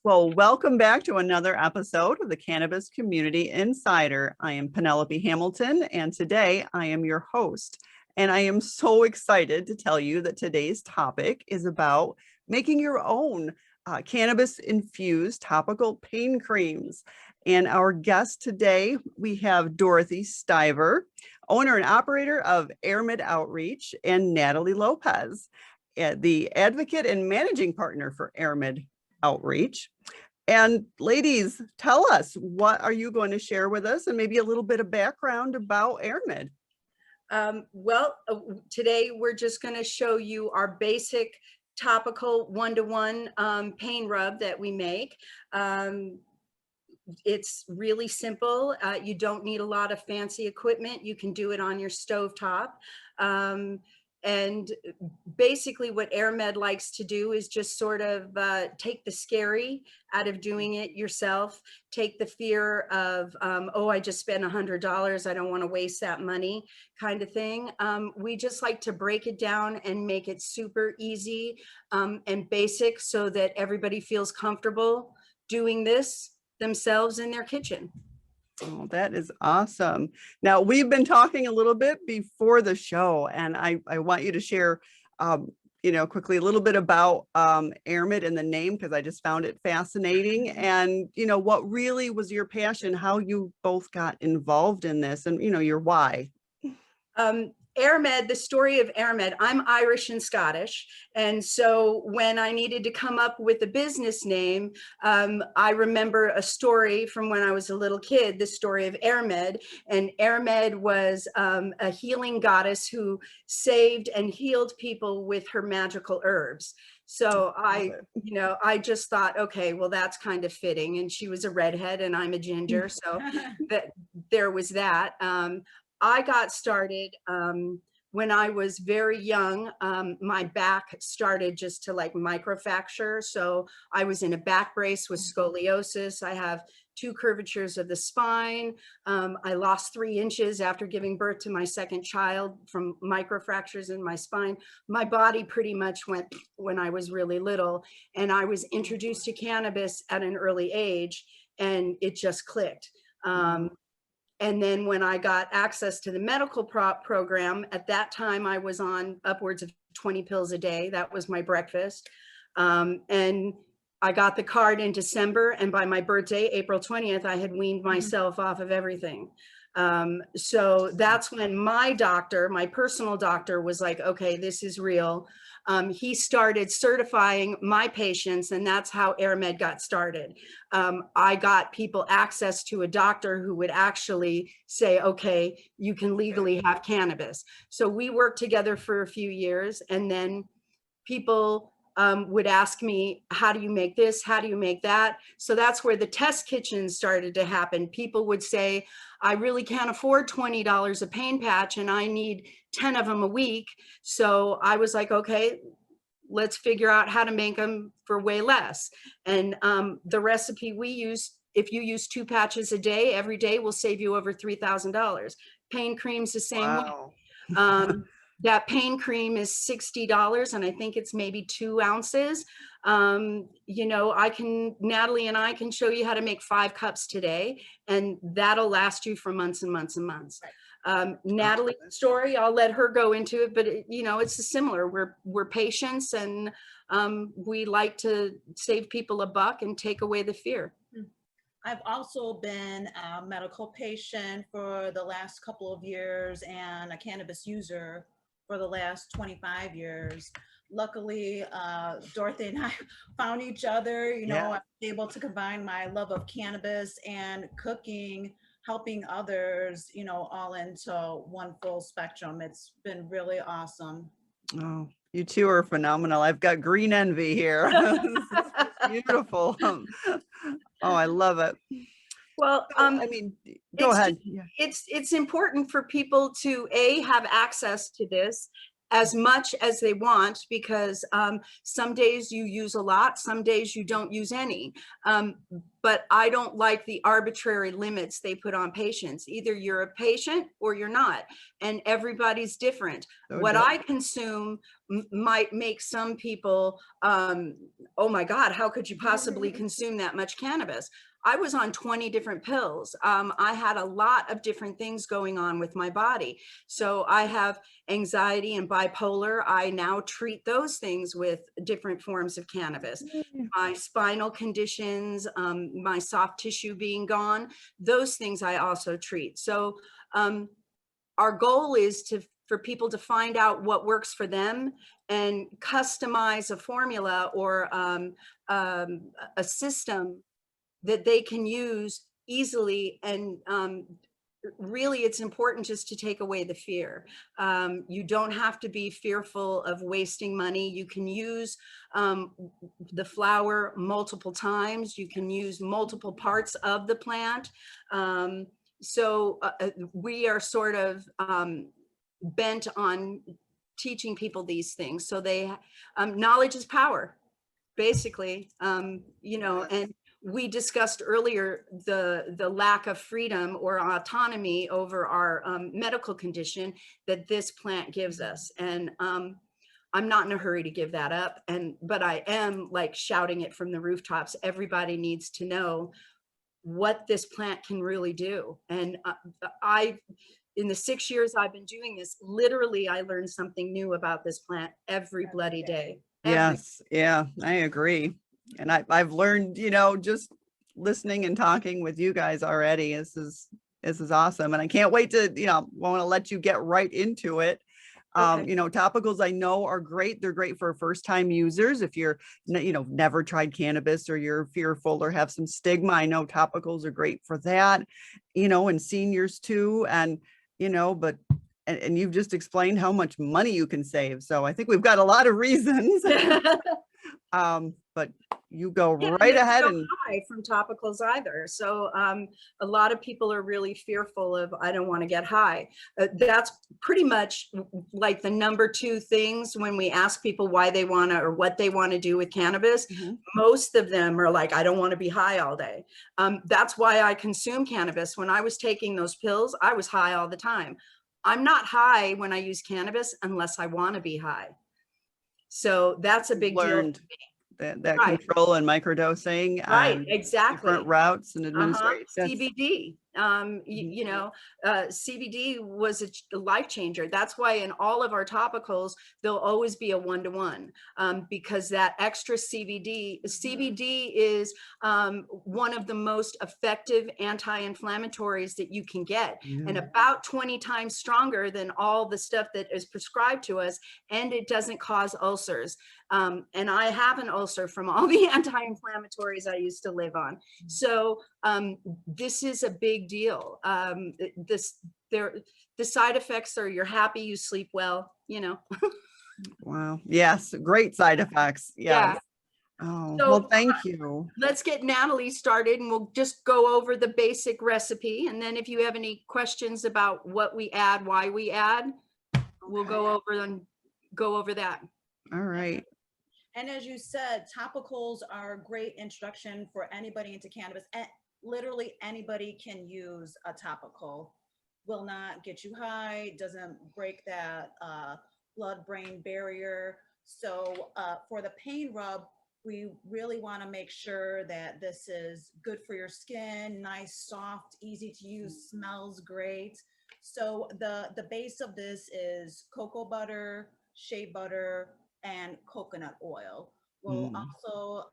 Well, welcome back to another episode of the Cannabis Community Insider. I am Penelope Hamilton, and today I am your host. And I am so excited to tell you that today's topic is about making your own cannabis infused topical pain creams. And our guest today, we have Dorothy Stiver, owner and operator of Airmid Outreach, and Natalie Lopez, the advocate and managing partner for Airmid Outreach. And ladies, tell us, what are you going to share with us, and maybe a little bit of background about Airmid? Today we're just going to show you our basic topical one-to-one pain rub that we make. It's really simple. You don't need a lot of fancy equipment. You can do it on your stovetop. And basically what Airmid likes to do is just sort of take the scary out of doing it yourself, take the fear of, oh, I just spent $100, I don't want to waste that money kind of thing. We just like to break it down and make it super easy and basic so that everybody feels comfortable doing this themselves in their kitchen. Oh, that is awesome. Now, we've been talking a little bit before the show, and I want you to share, quickly a little bit about Airmid and the name, because I just found it fascinating. And, what really was your passion, how you both got involved in this, and, your why. Airmid, the story of Airmid, I'm Irish and Scottish. And so when I needed to come up with a business name, I remember a story from when I was a little kid, the story of Airmid. And Airmid was a healing goddess who saved and healed people with her magical herbs. So I just thought, okay, well, that's kind of fitting. And she was a redhead and I'm a ginger. So there was that. I got started when I was very young. My back started just to like microfracture. So I was in a back brace with scoliosis. I have 2 curvatures of the spine. I lost 3 inches after giving birth to my second child from microfractures in my spine. My body pretty much went when I was really little. And I was introduced to cannabis at an early age and it just clicked. And then when I got access to the medical program, at that time I was on upwards of 20 pills a day. That was my breakfast. And I got the card in December, and by my birthday, April 20th, I had weaned myself off of everything. So that's when my doctor, my personal doctor, was like, okay, this is real. He started certifying my patients, and that's how Airmid got started. I got people access to a doctor who would actually say, okay, you can legally have cannabis. So we worked together for a few years, and then people would ask me, how do you make this? How do you make that? So that's where the test kitchens started to happen. People would say, I really can't afford $20 a pain patch and I need 10 of them a week. So I was like, okay, let's figure out how to make them for way less. And the recipe we use, if you use 2 patches a day, every day will save you over $3,000. Pain cream's the same way. That pain cream is $60, and I think it's maybe 2 ounces. Natalie and I can show you how to make 5 cups today, and that'll last you for months and months and months. Natalie's story, I'll let her go into it, but it's similar. We're patients, and we like to save people a buck and take away the fear. I've also been a medical patient for the last couple of years and a cannabis user for the last 25 years. Luckily, Dorothy and I found each other. I was able to combine my love of cannabis and cooking, helping others, all into one full spectrum. It's been really awesome. Oh, you two are phenomenal. I've got green envy here. Beautiful. Oh, I love it. Well, go ahead. It's important for people to have access to this, as much as they want, because some days you use a lot, some days you don't use any. But I don't like the arbitrary limits they put on patients. Either you're a patient or you're not, and everybody's different. So What different. I consume might make some people, oh my God, how could you possibly consume that much cannabis? I was on 20 different pills. I had a lot of different things going on with my body. So I have anxiety and bipolar. I now treat those things with different forms of cannabis. My spinal conditions, my soft tissue being gone, those things I also treat. So our goal is for people to find out what works for them and customize a formula or a system that they can use easily. And really, it's important just to take away the fear. You don't have to be fearful of wasting money. You can use the flower multiple times. You can use multiple parts of the plant. So we are sort of bent on teaching people these things. So they, knowledge is power, basically, you know, and we discussed earlier the lack of freedom or autonomy over our medical condition that this plant gives us. And I'm not in a hurry to give that up. But I am like shouting it from the rooftops. Everybody needs to know what this plant can really do. And in the 6 years I've been doing this, literally, I learned something new about this plant every bloody day. Yes. Yeah, I agree. And I've learned, you know, just listening and talking with you guys already. This is awesome. And I can't wait to, you know, want to let you get right into it. Okay. You know, topicals I know are great. They're great for first time users. If you're, you know, never tried cannabis or you're fearful or have some stigma, I know topicals are great for that, you know, and seniors too. And, you know, but, and you've just explained how much money you can save. So I think we've got a lot of reasons. But you go right ahead and high from topicals either. So a lot of people are really fearful of, I don't want to get high. That's pretty much like the number two things when we ask people why they want to or what they want to do with cannabis. Most of them are like, I don't want to be high all day. That's why I consume cannabis. When I was taking those pills, I was high all the time. I'm not high when I use cannabis unless I want to be high. So that's a big deal. That Right. control and microdosing, Right, exactly. different routes and administration. CBD, you know, CBD was a life changer. That's why in all of our topicals, there'll always be a 1-to-1 because that extra CBD is one of the most effective anti-inflammatories that you can get, and about 20 times stronger than all the stuff that is prescribed to us, and it doesn't cause ulcers. And I have an ulcer from all the anti-inflammatories I used to live on. So this is a big deal. The side effects are you're happy, you sleep well, you know. Wow. Yes. Great side effects. Yes. Yeah. Oh, So, well, thank you. Let's get Natalie started and we'll just go over the basic recipe. And then if you have any questions about what we add, why we add, we'll go over that. All right. And as you said, topicals are a great introduction for anybody into cannabis. And literally anybody can use a topical. Will not get you high, doesn't break that blood-brain barrier. So for the pain rub, we really want to make sure that this is good for your skin, nice, soft, easy to use, smells great. So the base of this is cocoa butter, shea butter, and coconut oil. We'll also,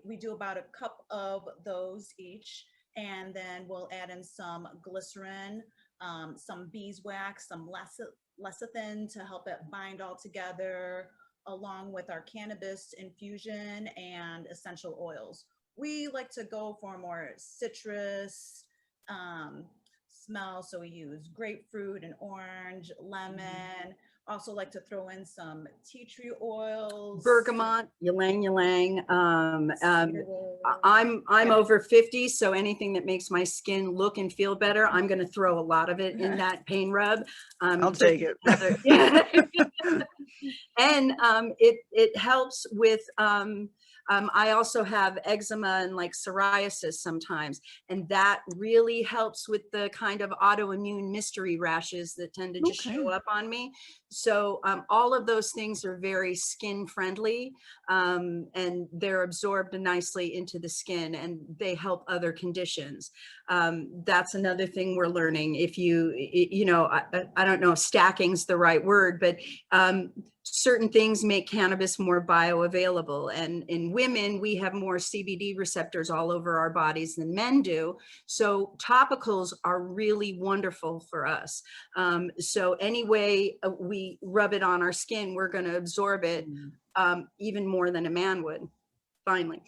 we do about a cup of those each, and then we'll add in some glycerin, some beeswax, some lecithin to help it bind all together, along with our cannabis infusion and essential oils. We like to go for more citrus smell, so we use grapefruit and orange, lemon. Also like to throw in some tea tree oils. Bergamot, ylang ylang. Cedarwood. I'm Yeah. over 50, so anything that makes my skin look and feel better, I'm going to throw a lot of it in that pain rub. I'll take it. Yeah. And it helps with, I also have eczema and like psoriasis sometimes, and that really helps with the kind of autoimmune mystery rashes that tend to just show up on me. So all of those things are very skin friendly, and they're absorbed nicely into the skin, and they help other conditions. That's another thing we're learning. If you know, I don't know if stacking's the right word, but certain things make cannabis more bioavailable. And in women, we have more CBD receptors all over our bodies than men do. So topicals are really wonderful for us. So any way we rub it on our skin, we're going to absorb it even more than a man would. Finally.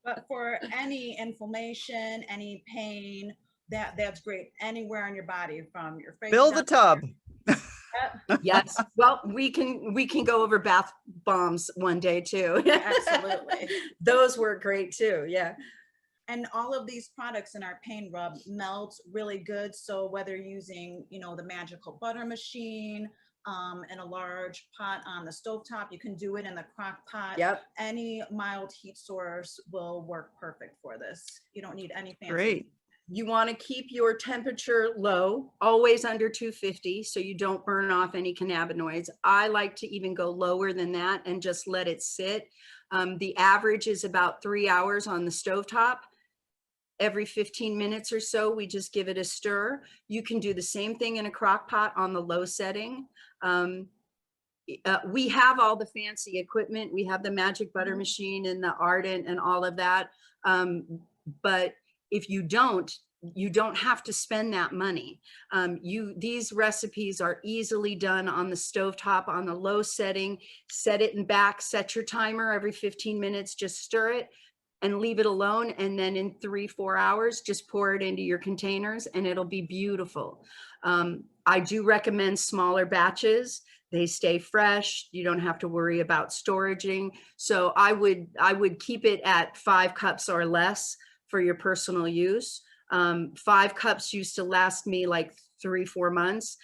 But for any inflammation, any pain, that's great anywhere on your body, from your face. Fill the tub. Yes. Well, we can go over bath bombs one day too. Absolutely. Those work great too. Yeah. And all of these products in our pain rub melt really good. So whether using, you know, the magical butter machine, in a large pot on the stovetop, you can do it in the crock pot. Yep. Any mild heat source will work perfect for this. You don't need any fancy. Great. You want to keep your temperature low, always under 250, so you don't burn off any cannabinoids. I like to even go lower than that and just let it sit. The average is about 3 hours on the stovetop. Every 15 minutes or so, we just give it a stir. You can do the same thing in a crock pot on the low setting. We have all the fancy equipment. We have the magic butter machine and the ardent and all of that. But if you don't have to spend that money. These recipes are easily done on the stovetop on the low setting. Set it in back, set your timer every 15 minutes, just stir it and leave it alone. And then in 3-4 hours, just pour it into your containers and it'll be beautiful. I do recommend smaller batches. They stay fresh. You don't have to worry about storaging. So I would keep it at 5 cups or less for your personal use. 5 cups used to last me like 3-4 months.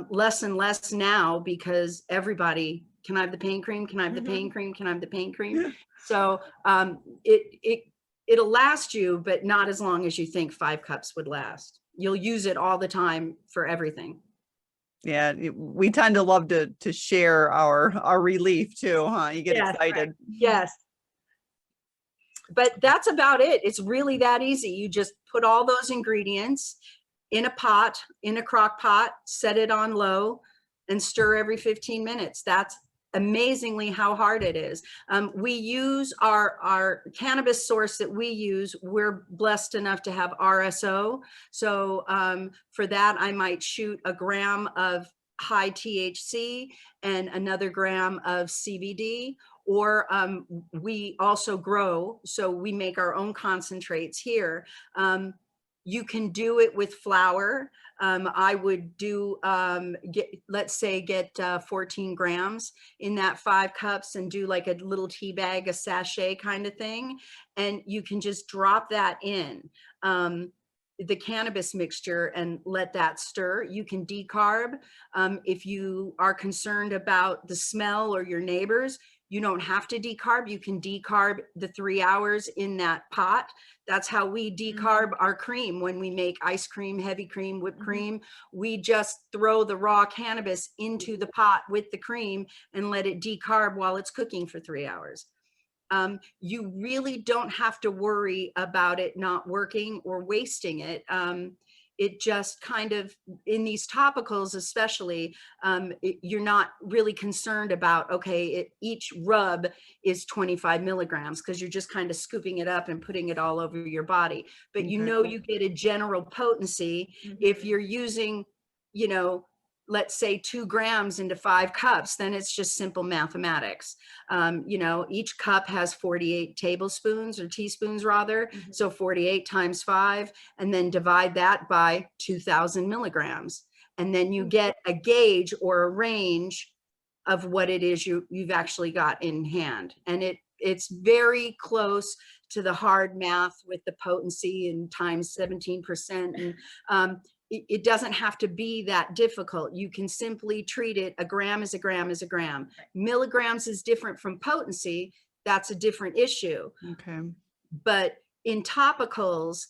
Less and less now, because everybody, can I have the pain cream? Can I have the pain cream? Can I have the pain cream? So it'll last you, but not as long as you think 5 cups would last. You'll use it all the time for everything. Yeah, we tend to love to share our relief too, huh? You get excited. Right. Yes. But that's about it. It's really that easy. You just put all those ingredients in a pot, in a crock pot, set it on low and stir every 15 minutes. That's amazingly how hard it is. We use our cannabis source that we use. We're blessed enough to have RSO. So for that, I might shoot a gram of high THC and another gram of CBD. Or we also grow, so we make our own concentrates here. You can do it with flour. I would do, let's say get 14 grams in that 5 cups and do like a little tea bag, a sachet kind of thing. And you can just drop that in the cannabis mixture and let that stir. You can decarb. If you are concerned about the smell or your neighbors, you don't have to decarb. You can decarb the 3 hours in that pot. That's how we decarb our cream. When we make ice cream, heavy cream, whipped cream, we just throw the raw cannabis into the pot with the cream and let it decarb while it's cooking for 3 hours. You really don't have to worry about it not working or wasting it. It just kind of, in these topicals especially, you're not really concerned about, okay, each rub is 25 milligrams, because you're just kind of scooping it up and putting it all over your body. But you know, you get a general potency if you're using, you know, let's say 2 grams into 5 cups, then it's just simple mathematics. You know, each cup has 48 tablespoons or teaspoons rather. So 48 times 5, and then divide that by 2000 milligrams. and then you get a gauge or a range of what it is you've actually got in hand. And it's very close to the hard math with the potency and times 17%. And it doesn't have to be that difficult. You can simply treat it. A gram is a gram is a gram. Milligrams is different from potency. That's a different issue. Okay. But in topicals,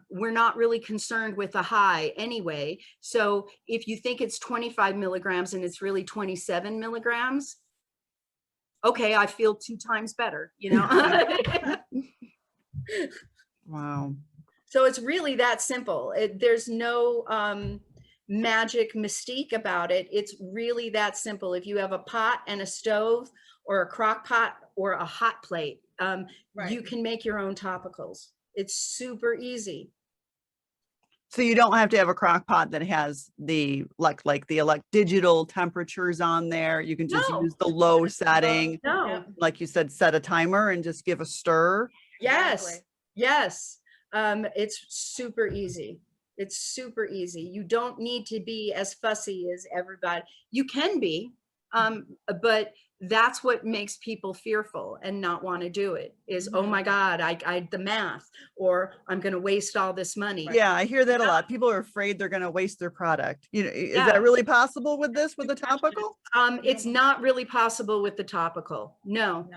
we're not really concerned with a high anyway. So if you think it's 25 milligrams and it's really 27 milligrams, okay, I feel 2 times better, you know? Wow. So it's really that simple. There's no magic mystique about it. It's really that simple. If you have a pot and a stove or a crock pot or a hot plate, you can make your own topicals. It's super easy. So you don't have to have a crock pot that has the like the digital temperatures on there. You can just use the low setting. No. Like you said, set a timer and just give a stir. Yes. Exactly. Yes. It's super easy. It's super easy. You don't need to be as fussy as everybody. You can be, but that's what makes people fearful and not want to do it is, oh my God, I the math, or I'm going to waste all this money. Yeah, I hear that a lot. People are afraid they're going to waste their product. You know, is that really possible with this, with the topical? It's not really possible with the topical. No.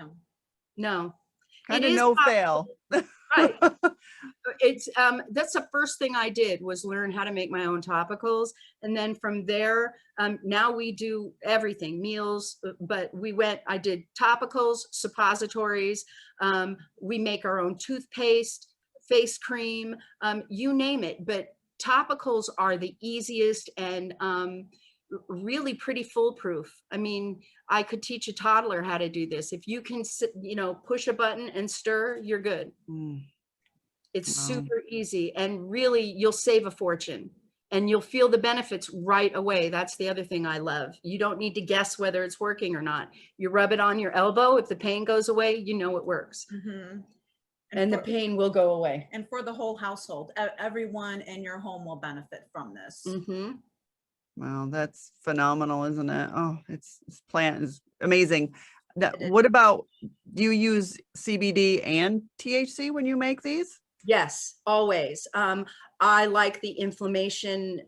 Kind of no fail. Right. It's that's the first thing I did was learn how to make my own topicals, and then from there now we do everything, meals, but I did topicals, suppositories, we make our own toothpaste, face cream, you name it. But topicals are the easiest and really pretty foolproof. I mean, I could teach a toddler how to do this. If you can push a button and stir, you're good. It's super easy, and really you'll save a fortune and you'll feel the benefits right away. That's the other thing I love. You don't need to guess whether it's working or not. You rub it on your elbow. If the pain goes away, you know it works. And the pain will go away. And for the whole household, everyone in your home will benefit from this. Wow, that's phenomenal, isn't it? Oh, this plant is amazing. Now, what about, do you use CBD and THC when you make these? Yes, always. I like the inflammation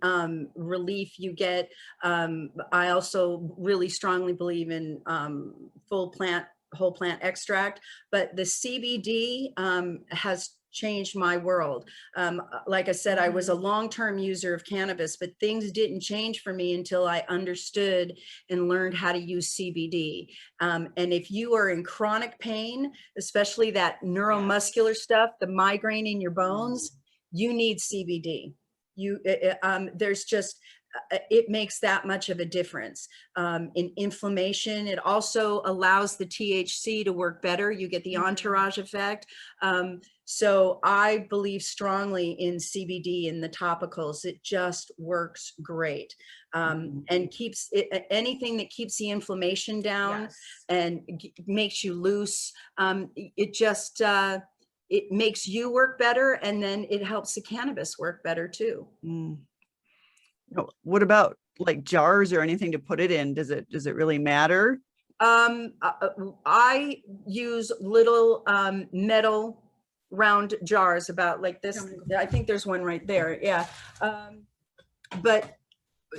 relief you get. I also really strongly believe in whole plant extract, but the CBD has changed my world. Like I said, I was a long-term user of cannabis, but things didn't change for me until I understood and learned how to use CBD. And if you are in chronic pain, especially that neuromuscular stuff, the migraine in your bones, you need CBD. There's just, it makes that much of a difference in inflammation. It also allows the THC to work better. You get the entourage effect. So I believe strongly in CBD and the topicals. It just works great, and keeps anything that keeps the inflammation down and makes you loose. It just it makes you work better, and then it helps the cannabis work better too. What about like jars or anything to put it in? Does it really matter? I use little metal round jars about like this. I think there's one right there. Yeah. But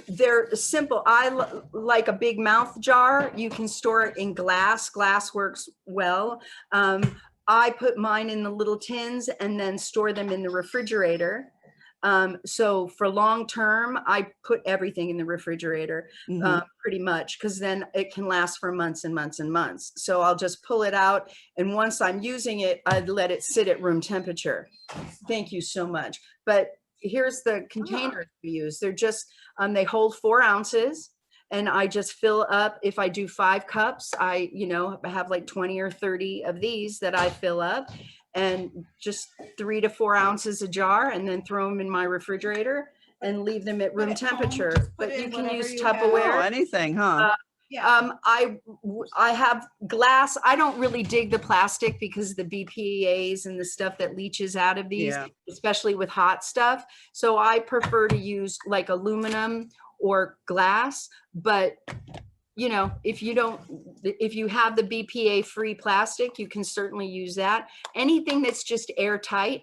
they're simple. I like a big mouth jar. You can store it in glass. Glass works well. I put mine in the little tins and then store them in the refrigerator. So for long term, I put everything in the refrigerator pretty much, because then it can last for months and months and months. So I'll just pull it out, and once I'm using it, I'd let it sit at room temperature. Thank you so much. But here's the containers we use. They're just, they hold 4 ounces. And I just fill up. If I do 5 cups, I have like 20 or 30 of these that I fill up, and just 3 to 4 ounces a jar, and then throw them in my refrigerator and leave them at room temperature. But you can use Tupperware. Anything, huh? Yeah. I have glass. I don't really dig the plastic because the BPAs and the stuff that leaches out of these, Yeah. especially with hot stuff. So I prefer to use like aluminum or glass, but you know, if you have the BPA free plastic, you can certainly use that. Anything that's just airtight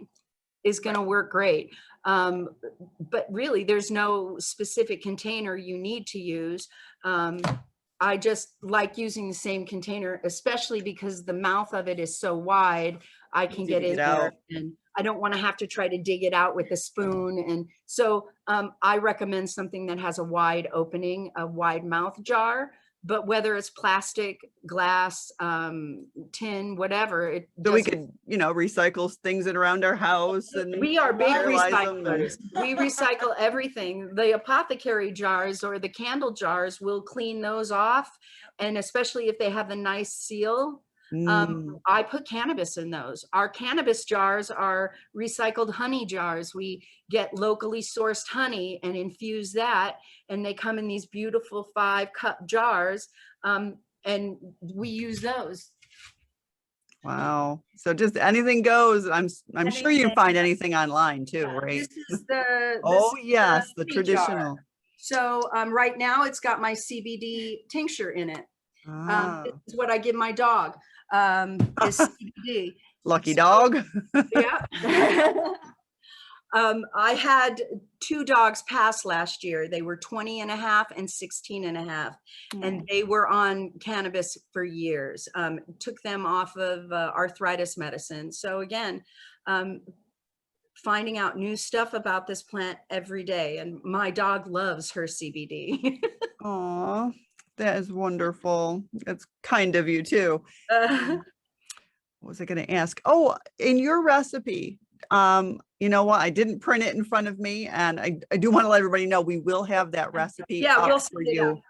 is going to work great. But really, there's no specific container you need to use. I just like using the same container, especially because the mouth of it is so wide, I can Easy get to in get there out. and I don't want to have to try to dig it out with a spoon. And so I recommend something that has a wide opening, a wide mouth jar. But whether it's plastic, glass, tin, whatever, it So we doesn't. could, you know, recycle things that are around our house and We are big sterilize them recyclers. We recycle everything. The apothecary jars or the candle jars, we'll clean those off. And especially if they have a nice seal, I put cannabis in those. Our cannabis jars are recycled honey jars. We get locally sourced honey and infuse that. And they come in these beautiful 5-cup jars. And we use those. Wow. So just anything goes. I'm sure you Anything. find anything online too, Yeah. right? This is the Oh yes, the honey jar. traditional. So right now it's got my CBD tincture in it. Ah, This is what I give my dog, is CBD. lucky dog. Yeah. I had 2 dogs pass last year. They were 20 and a half and 16 and a half. And they were on cannabis for years. Took them off of arthritis medicine. So again, finding out new stuff about this plant every day. And my dog loves her CBD. Aw, that is wonderful. It's kind of you too. What was I going to ask? Oh, in your recipe, you know what? I didn't print it in front of me, and I do want to let everybody know we will have that recipe Yeah, up we'll for send it you. out.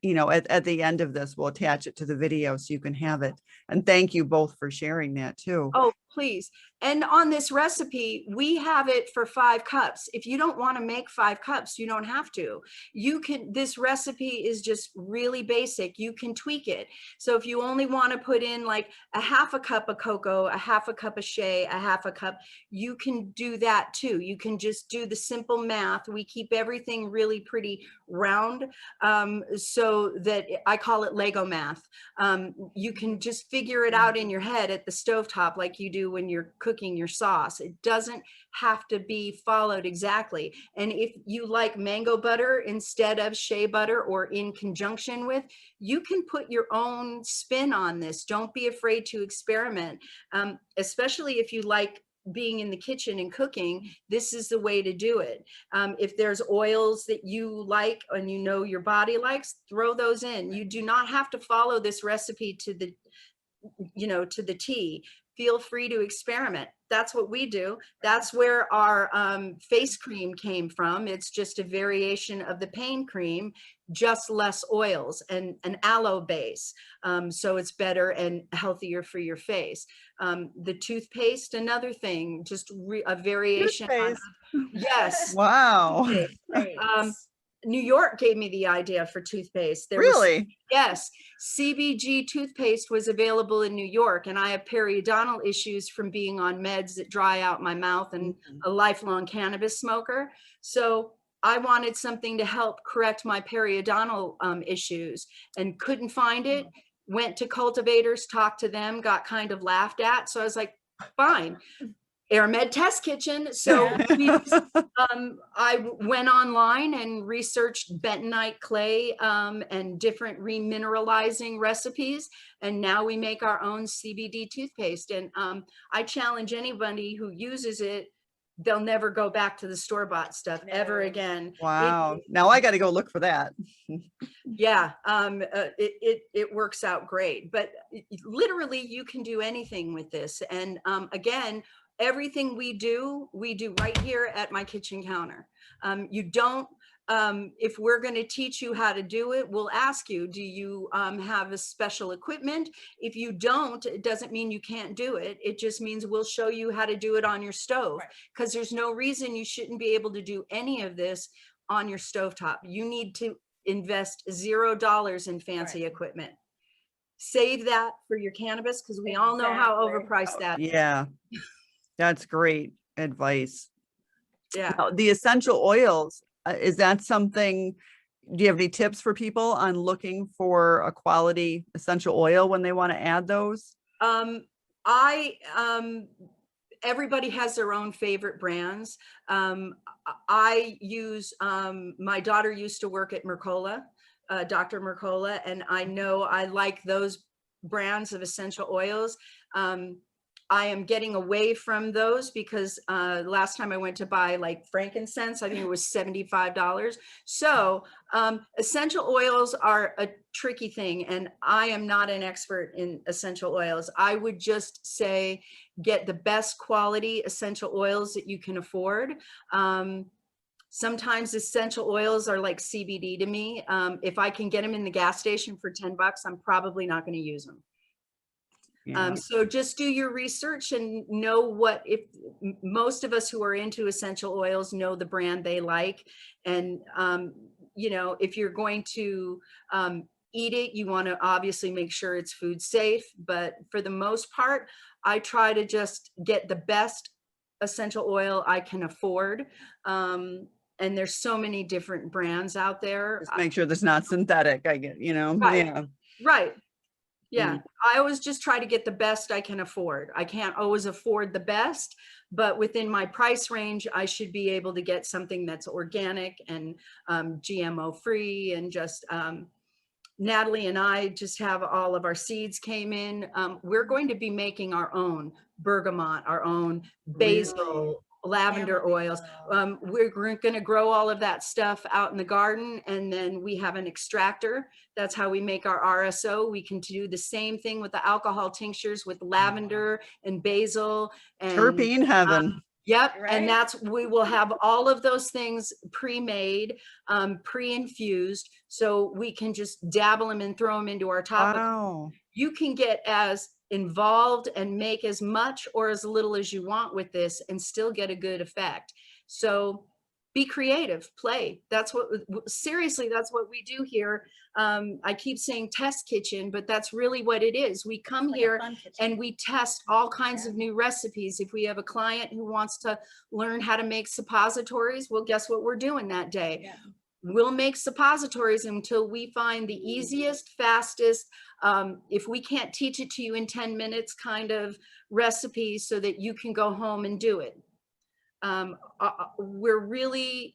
You know, at the end of this, we'll attach it to the video so you can have it. And thank you both for sharing that too. Oh, please. And on this recipe, we have it for 5 cups. If you don't want to make 5 cups, you don't have to. You can, this recipe is just really basic. You can tweak it. So if you only want to put in like a 1/2 cup of cocoa, a 1/2 cup of shea, a 1/2 cup, you can do that too. You can just do the simple math. We keep everything really pretty round, so that I call it Lego math. You can just figure it out in your head at the stovetop like you do when you're cooking your sauce. It doesn't have to be followed exactly. And if you like mango butter instead of shea butter or in conjunction with, you can put your own spin on this. Don't be afraid to experiment, especially if you like being in the kitchen and cooking. This is the way to do it. If there's oils that you like and you know your body likes, throw those in. You do not have to follow this recipe to the, you know, to the T. Feel free to experiment. That's what we do. That's where our face cream came from. It's just a variation of the pain cream, just less oils and an aloe base. So it's better and healthier for your face. The toothpaste, another thing, just a variation. Toothpaste. Yes. Wow. New York gave me the idea for toothpaste. Really? Yes, CBD toothpaste was available in New York, and I have periodontal issues from being on meds that dry out my mouth and a lifelong cannabis smoker. So I wanted something to help correct my periodontal issues and couldn't find it. Went to cultivators, talked to them, got kind of laughed at. So I was like, fine. Airmid test kitchen. So I went online and researched bentonite clay and different remineralizing recipes. And now we make our own CBD toothpaste. And I challenge anybody who uses it, they'll never go back to the store-bought stuff ever again. Wow. Now I got to go look for that. Yeah, it works out great. But literally you can do anything with this. And again, everything we do right here at my kitchen counter. You don't, if we're going to teach you how to do it, we'll ask you, do you have a special equipment? If you don't, it doesn't mean you can't do it. It just means we'll show you how to do it on your stove, because there's no reason you shouldn't be able to do any of this on your stovetop. You need to invest $0 in fancy equipment. Save that for your cannabis, because we all know how overpriced that is. Yeah, that's great advice. Yeah. Now, the essential oils, is that something, do you have any tips for people on looking for a quality essential oil when they want to add those? Everybody has their own favorite brands. I use, my daughter used to work at Mercola, Dr. Mercola, and I know I like those brands of essential oils. I am getting away from those because last time I went to buy like frankincense, I think it was $75. So essential oils are a tricky thing, and I am not an expert in essential oils. I would just say get the best quality essential oils that you can afford. Sometimes essential oils are like CBD to me. If I can get them in the gas station for $10, I'm probably not going to use them. Yeah. So just do your research and know what, if most of us who are into essential oils know the brand they like. And, you know, if you're going to eat it, you want to obviously make sure it's food safe. But for the most part, I try to just get the best essential oil I can afford. And there's so many different brands out there. Just make sure that's not synthetic. I get, you know, Right. yeah. Right. Yeah, I always just try to get the best I can afford. I can't always afford the best, but within my price range, I should be able to get something that's organic and GMO free. And just Natalie and I just have all of our seeds came in. We're going to be making our own bergamot, our own basil, lavender oils. We're going to grow all of that stuff out in the garden, and then we have an extractor. That's how we make our RSO. We can do the same thing with the alcohol tinctures with lavender and basil and Terpene heaven. Yep. Right. And that's, we will have all of those things pre-made, pre-infused, so we can just dabble them and throw them into our topical. Wow. You can get as involved and make as much or as little as you want with this and still get a good effect. So be creative, play. That's what, seriously, that's what we do here. I keep saying test kitchen, but that's really what it is. We come here and we test all kinds of new recipes. If we have a client who wants to learn how to make suppositories, well, guess what we're doing that day? Yeah. We'll make suppositories until we find the easiest, fastest, if we can't teach it to you in 10 minutes kind of recipe so that you can go home and do it. We're really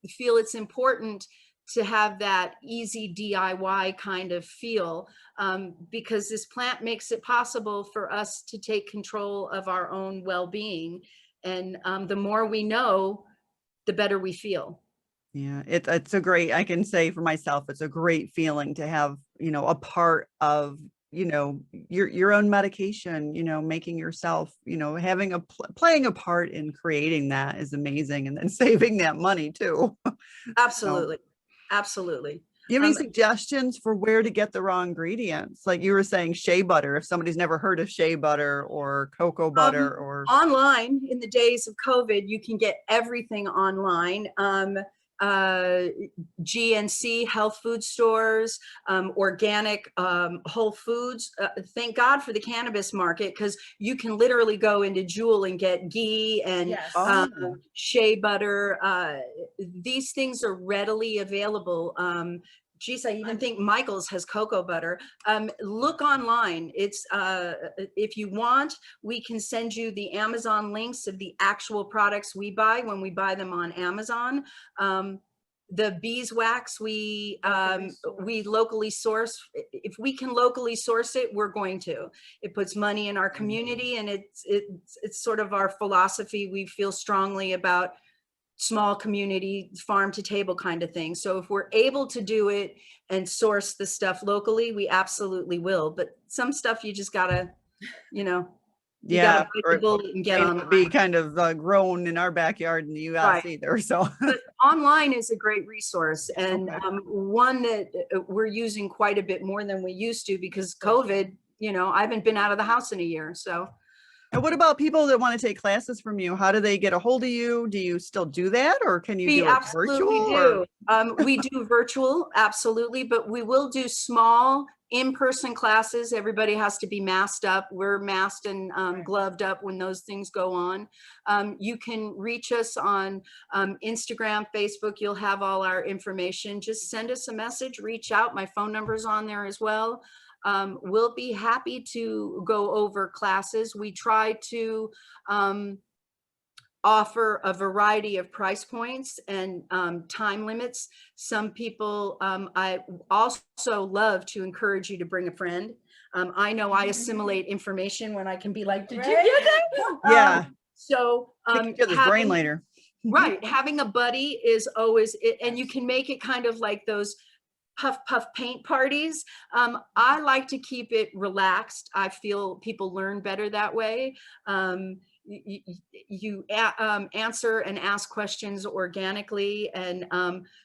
feel it's important to have that easy DIY kind of feel, because this plant makes it possible for us to take control of our own well-being. And the more we know, the better we feel. Yeah, it's a great, I can say for myself, it's a great feeling to have, you know, a part of, you know, your own medication, you know, making yourself, you know, having a playing a part in creating that is amazing. And then saving that money too. Absolutely. Absolutely. Do you have any suggestions for where to get the raw ingredients? Like you were saying, shea butter, if somebody's never heard of shea butter or cocoa butter or online. In the days of COVID, you can get everything online. GNC health food stores, organic, Whole Foods. Thank God for the cannabis market, because you can literally go into Jewel and get ghee and shea butter. These things are readily available. Geez, I even think Michael's has cocoa butter. Look online. It's if you want, we can send you the Amazon links of the actual products we buy when we buy them on Amazon. The beeswax we locally source. If we can locally source it, we're going to. It puts money in our community, and it's sort of our philosophy. We feel strongly about small community, farm to table kind of thing. So if we're able to do it and source the stuff locally, we absolutely will. But some stuff you just gotta, you know, you gotta bite the bullet and get on. Be kind of grown in our backyard in the US either. So but online is a great resource, and one that we're using quite a bit more than we used to, because COVID, you know, I haven't been out of the house in a year. So And what about people that want to take classes from you? How do they get a hold of you? Do you still do that, or can you We do it absolutely virtual? do. We do virtual, absolutely, but we will do small in-person classes. Everybody has to be masked up. We're masked and gloved up when those things go on. You can reach us on Instagram, Facebook. You'll have all our information. Just send us a message, reach out. My phone number's on there as well. We'll be happy to go over classes. We try to offer a variety of price points and time limits. Some people, I also love to encourage you to bring a friend. I know I assimilate information when I can be like, did you get that? Yeah. So Get this brain later. Right, having a buddy is always, and you can make it kind of like those puff paint parties. I like to keep it relaxed. I feel people learn better that way. You answer and ask questions organically, and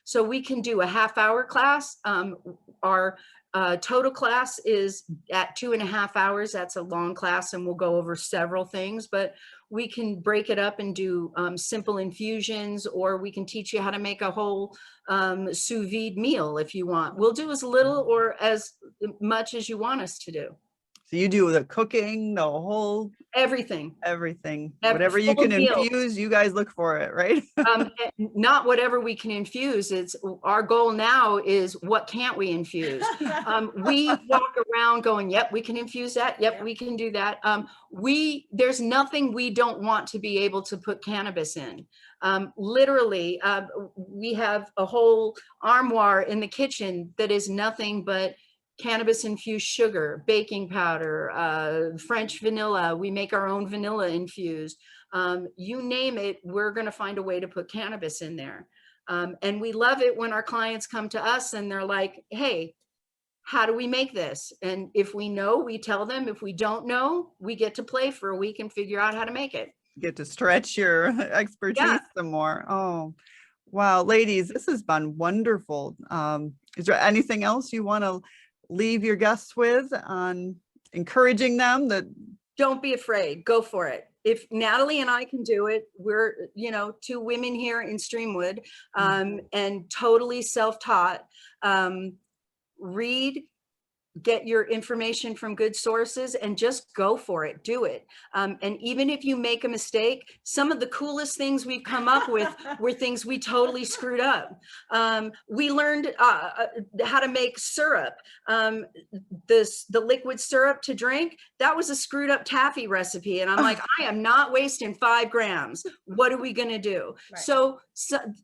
so we can do a half-hour class. Our total class is at 2.5 hours. That's a long class, and we'll go over several things, but we can break it up and do simple infusions, or we can teach you how to make a whole sous vide meal if you want. We'll do as little or as much as you want us to do. So you do the cooking, the whole everything. Whatever you Full can meal. infuse, you guys look for it, right? Not whatever we can infuse. It's our goal now is what can't we infuse? We walk around going, yep, we can infuse that. Yep, we can do that. There's nothing we don't want to be able to put cannabis in. Literally, we have a whole armoire in the kitchen that is nothing but cannabis infused sugar, baking powder, French vanilla. We make our own vanilla infused. You name it, we're going to find a way to put cannabis in there. And we love it when our clients come to us and they're like, hey, how do we make this? And if we know, we tell them. If we don't know, we get to play for a week and figure out how to make it. Get to stretch your expertise some more. Oh, wow. Ladies, this has been wonderful. Is there anything else you want to leave your guests with on encouraging them that don't be afraid, go for it. If Natalie and I can do it, we're, two women here in Streamwood, and totally self-taught. Read, get your information from good sources, and just go for it, do it. And even if you make a mistake, some of the coolest things we've come up with were things we totally screwed up. We learned how to make syrup. The liquid syrup to drink, that was a screwed up taffy recipe. And I'm like, I am not wasting 5 grams. What are we gonna do? Right. So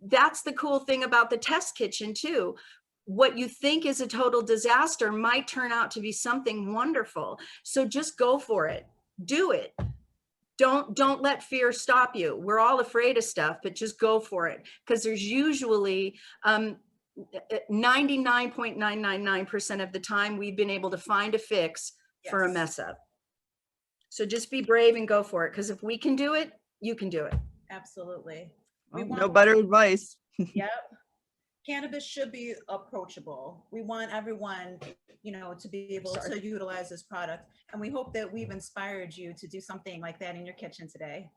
that's the cool thing about the test kitchen too. What you think is a total disaster might turn out to be something wonderful. So just go for it. Do it. Don't let fear stop you. We're all afraid of stuff, but just go for it. Because there's usually 99.999% of the time we've been able to find a fix for a mess up. So just be brave and go for it. Because if we can do it, you can do it. Absolutely. No better advice. Yep. Cannabis should be approachable. We want everyone, to be able to utilize this product. And we hope that we've inspired you to do something like that in your kitchen today.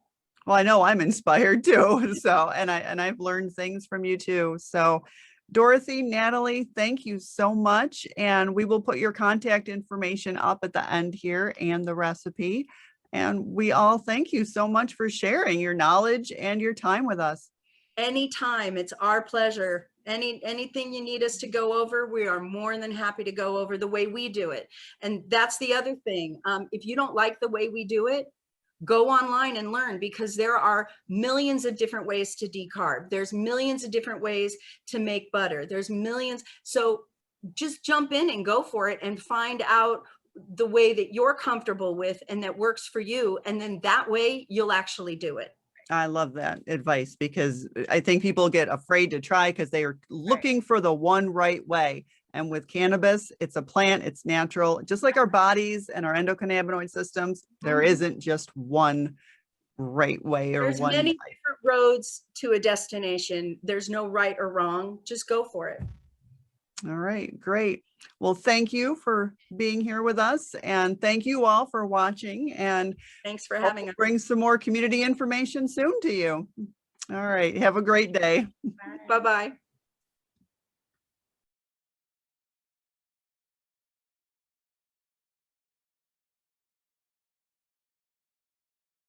Well, I know I'm inspired too. So, and I've learned things from you too. So Dorothy, Natalie, thank you so much. And we will put your contact information up at the end here and the recipe. And we all thank you so much for sharing your knowledge and your time with us. Anytime, it's our pleasure. Anything you need us to go over, we are more than happy to go over the way we do it. And that's the other thing. If you don't like the way we do it, go online and learn, because there are millions of different ways to decarb. There's millions of different ways to make butter. There's millions. So just jump in and go for it and find out the way that you're comfortable with and that works for you. And then that way you'll actually do it. I love that advice, because I think people get afraid to try because they are looking for the one right way. And with cannabis, it's a plant, it's natural, just like our bodies and our endocannabinoid systems. There isn't just one right way or There's one. There's many different roads to a destination. There's no right or wrong. Just go for it. All right, great. Well, thank you for being here with us, and thank you all for watching, and Thanks for hope having to us. bring some more community information soon to you. All right, have a great day. Bye. Bye-bye.